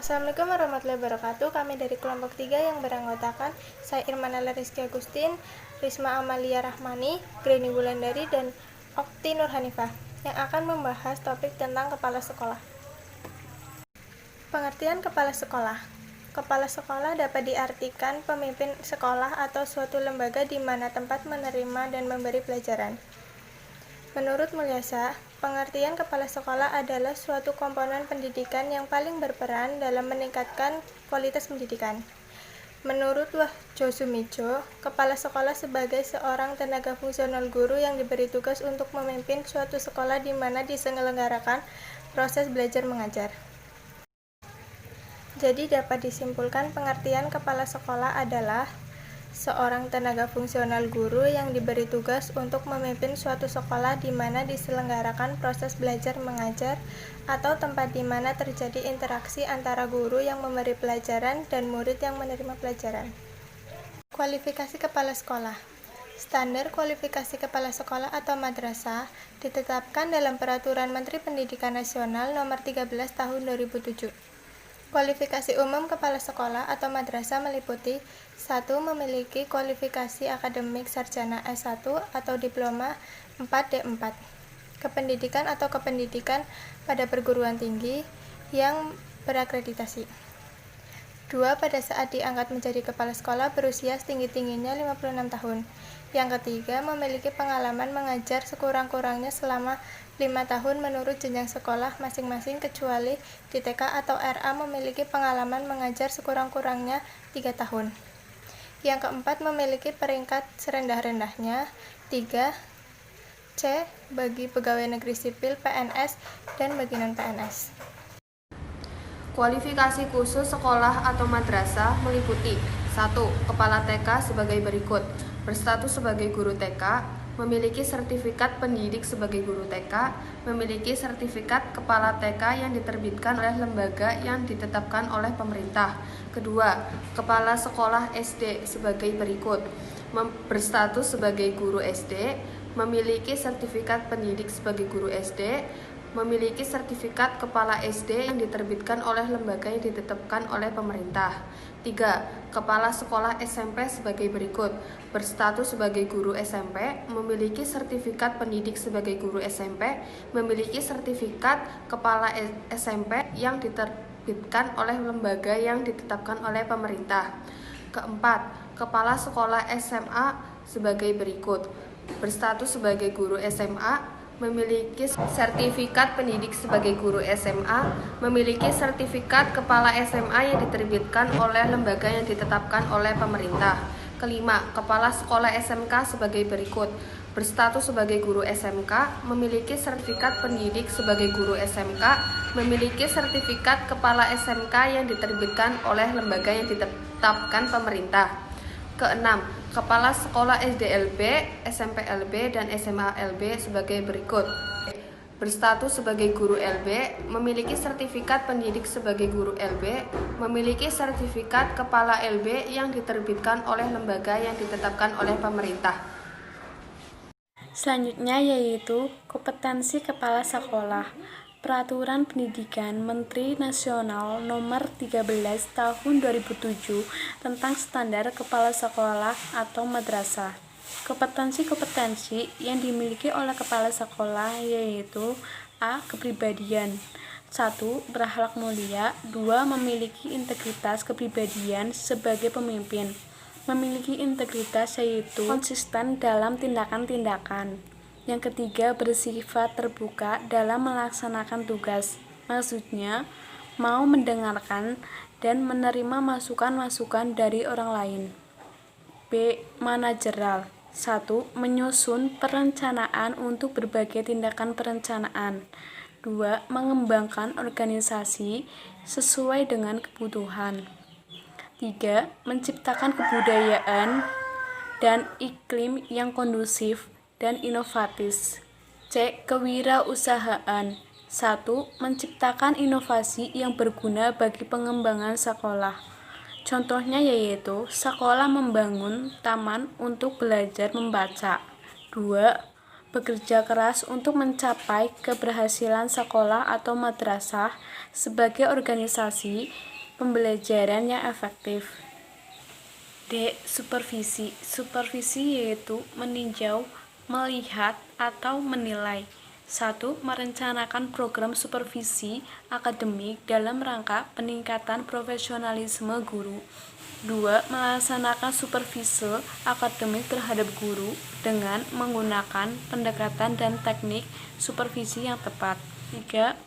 Assalamualaikum warahmatullahi wabarakatuh. Kami dari kelompok 3 yang beranggotakan saya Irmanella Rizky Agustin, Risma Amalia Rahmani, Greni Wulandari, dan Okti Nurhanifah yang akan membahas topik tentang kepala sekolah. Pengertian kepala sekolah. Kepala sekolah dapat diartikan pemimpin sekolah atau suatu lembaga di mana tempat menerima dan memberi pelajaran. Menurut Mulyasa, pengertian kepala sekolah adalah suatu komponen pendidikan yang paling berperan dalam meningkatkan kualitas pendidikan. Menurut Wahjo Sumijo, kepala sekolah sebagai seorang tenaga fungsional guru yang diberi tugas untuk memimpin suatu sekolah di mana diselenggarakan proses belajar mengajar. Jadi dapat disimpulkan pengertian kepala sekolah adalah seorang tenaga fungsional guru yang diberi tugas untuk memimpin suatu sekolah di mana diselenggarakan proses belajar mengajar atau tempat di mana terjadi interaksi antara guru yang memberi pelajaran dan murid yang menerima pelajaran. Kualifikasi kepala sekolah. Standar kualifikasi kepala sekolah atau madrasah ditetapkan dalam Peraturan Menteri Pendidikan Nasional Nomor 13 Tahun 2007. Kualifikasi umum kepala sekolah atau madrasah meliputi 1. Memiliki kualifikasi akademik sarjana S1 atau diploma 4D4 kependidikan atau kependidikan pada perguruan tinggi yang berakreditasi. 2. Pada saat diangkat menjadi kepala sekolah berusia setinggi-tingginya 56 tahun. Yang ketiga, memiliki pengalaman mengajar sekurang-kurangnya selama 5 tahun menurut jenjang sekolah masing-masing kecuali di TK atau RA memiliki pengalaman mengajar sekurang-kurangnya 3 tahun. Yang keempat, memiliki peringkat serendah-rendahnya 3 C bagi pegawai negeri sipil PNS dan bagi non-PNS. Kualifikasi khusus sekolah atau madrasah meliputi 1. Kepala TK sebagai berikut. Berstatus sebagai guru TK, memiliki sertifikat pendidik sebagai guru TK, memiliki sertifikat kepala TK yang diterbitkan oleh lembaga yang ditetapkan oleh pemerintah. Kedua, kepala sekolah SD sebagai berikut. Berstatus sebagai guru SD, memiliki sertifikat pendidik sebagai guru SD, memiliki sertifikat kepala SD yang diterbitkan oleh lembaga yang ditetapkan oleh pemerintah. 3. Kepala sekolah SMP sebagai berikut. Berstatus sebagai guru SMP, memiliki sertifikat pendidik sebagai guru SMP, memiliki sertifikat kepala SMP yang diterbitkan oleh lembaga yang ditetapkan oleh pemerintah. Keempat, kepala sekolah SMA sebagai berikut. Berstatus sebagai guru SMA, memiliki sertifikat pendidik sebagai guru SMA, memiliki sertifikat kepala SMA yang diterbitkan oleh lembaga yang ditetapkan oleh pemerintah. Kelima, kepala sekolah SMK sebagai berikut. Berstatus sebagai guru SMK, memiliki sertifikat pendidik sebagai guru SMK, memiliki sertifikat kepala SMK yang diterbitkan oleh lembaga yang ditetapkan pemerintah. Keenam, kepala sekolah SDLB, SMPLB, dan SMALB sebagai berikut. Berstatus sebagai guru LB, memiliki sertifikat pendidik sebagai guru LB, memiliki sertifikat kepala LB yang diterbitkan oleh lembaga yang ditetapkan oleh pemerintah. Selanjutnya yaitu kompetensi kepala sekolah. Peraturan Pendidikan Menteri Nasional Nomor 13 Tahun 2007 tentang standar kepala sekolah atau madrasah. Kompetensi-kompetensi yang dimiliki oleh kepala sekolah yaitu A. Kepribadian. 1. Berakhlak mulia. 2. Memiliki integritas kepribadian sebagai pemimpin. Memiliki integritas yaitu konsisten dalam tindakan-tindakan. Yang ketiga, bersifat terbuka dalam melaksanakan tugas. Maksudnya, mau mendengarkan dan menerima masukan-masukan dari orang lain. B. Manajerial. 1. Menyusun perencanaan untuk berbagai tindakan perencanaan. 2. Mengembangkan organisasi sesuai dengan kebutuhan. 3. Menciptakan kebudayaan dan iklim yang kondusif dan inovatif. C. Kewirausahaan. 1. Menciptakan inovasi yang berguna bagi pengembangan sekolah. Contohnya yaitu sekolah membangun taman untuk belajar membaca. 2. bekerja keras untuk mencapai keberhasilan sekolah atau madrasah sebagai organisasi pembelajaran yang efektif. D. Supervisi. Supervisi yaitu meninjau, melihat, atau menilai. 1. Merencanakan program supervisi akademik dalam rangka peningkatan profesionalisme guru. 2. Melaksanakan supervisi akademik terhadap guru dengan menggunakan pendekatan dan teknik supervisi yang tepat. 3.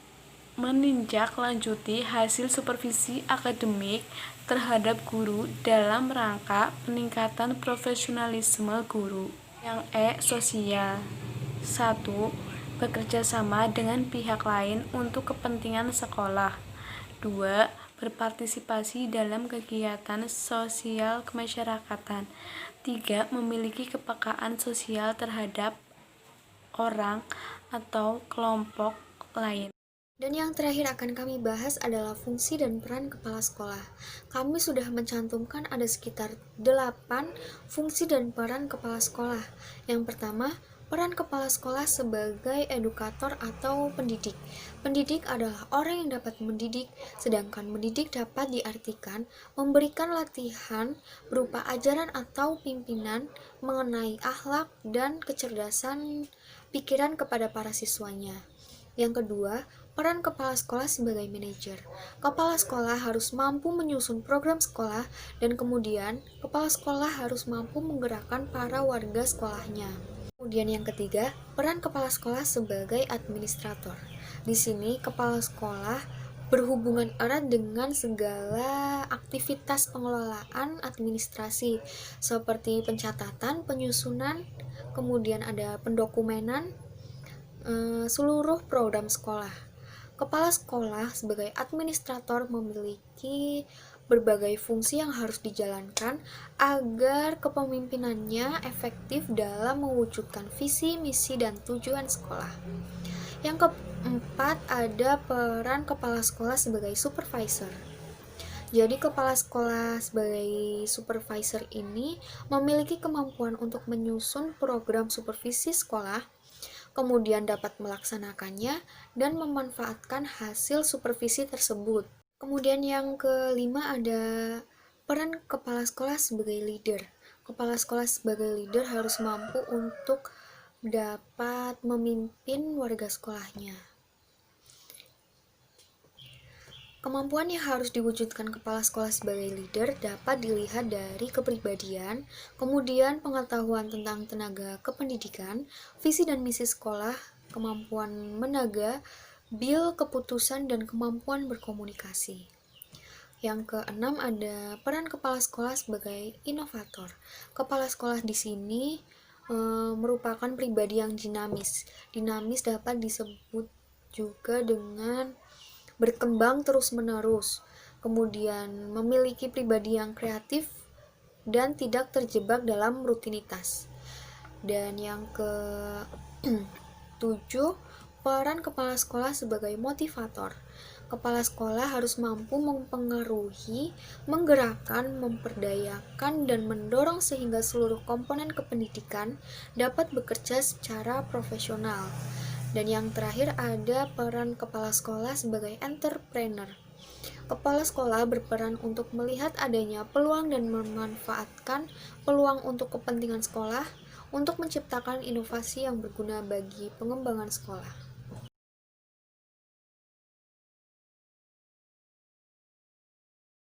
Menindaklanjuti hasil supervisi akademik terhadap guru dalam rangka peningkatan profesionalisme guru. Yang E. Sosial. 1. Bekerja sama dengan pihak lain untuk kepentingan sekolah. 2. Berpartisipasi dalam kegiatan sosial kemasyarakatan. 3. Memiliki kepekaan sosial terhadap orang atau kelompok lain. Dan yang terakhir akan kami bahas adalah fungsi dan peran kepala sekolah. Kami sudah mencantumkan ada sekitar 8 fungsi dan peran kepala sekolah. Yang pertama, peran kepala sekolah sebagai edukator atau pendidik. Pendidik adalah orang yang dapat mendidik, sedangkan mendidik dapat diartikan memberikan latihan berupa ajaran atau pimpinan mengenai akhlak dan kecerdasan pikiran kepada para siswanya. Yang kedua, peran kepala sekolah sebagai manajer. Kepala sekolah harus mampu menyusun program sekolah dan kemudian kepala sekolah harus mampu menggerakkan para warga sekolahnya. Kemudian yang ketiga, peran kepala sekolah sebagai administrator. Di sini kepala sekolah berhubungan erat dengan segala aktivitas pengelolaan administrasi seperti pencatatan, penyusunan, kemudian ada pendokumenan seluruh program sekolah. Kepala sekolah sebagai administrator memiliki berbagai fungsi yang harus dijalankan agar kepemimpinannya efektif dalam mewujudkan visi, misi, dan tujuan sekolah. Yang keempat, ada peran kepala sekolah sebagai supervisor. Jadi kepala sekolah sebagai supervisor ini memiliki kemampuan untuk menyusun program supervisi sekolah, kemudian dapat melaksanakannya dan memanfaatkan hasil supervisi tersebut. Kemudian yang kelima ada peran kepala sekolah sebagai leader. Kepala sekolah sebagai leader harus mampu untuk dapat memimpin warga sekolahnya. Kemampuan yang harus diwujudkan kepala sekolah sebagai leader dapat dilihat dari kepribadian, kemudian pengetahuan tentang tenaga kependidikan, visi dan misi sekolah, kemampuan menaga, bil keputusan, dan kemampuan berkomunikasi. Yang keenam ada peran kepala sekolah sebagai inovator. Kepala sekolah di sini merupakan pribadi yang dinamis. Dinamis dapat disebut juga dengan berkembang terus-menerus, kemudian memiliki pribadi yang kreatif dan tidak terjebak dalam rutinitas. Dan yang ke-7, peran kepala sekolah sebagai motivator. Kepala sekolah harus mampu mempengaruhi, menggerakkan, memperdayakan, dan mendorong sehingga seluruh komponen kependidikan dapat bekerja secara profesional. Dan yang terakhir ada peran kepala sekolah sebagai entrepreneur. Kepala sekolah berperan untuk melihat adanya peluang dan memanfaatkan peluang untuk kepentingan sekolah untuk menciptakan inovasi yang berguna bagi pengembangan sekolah.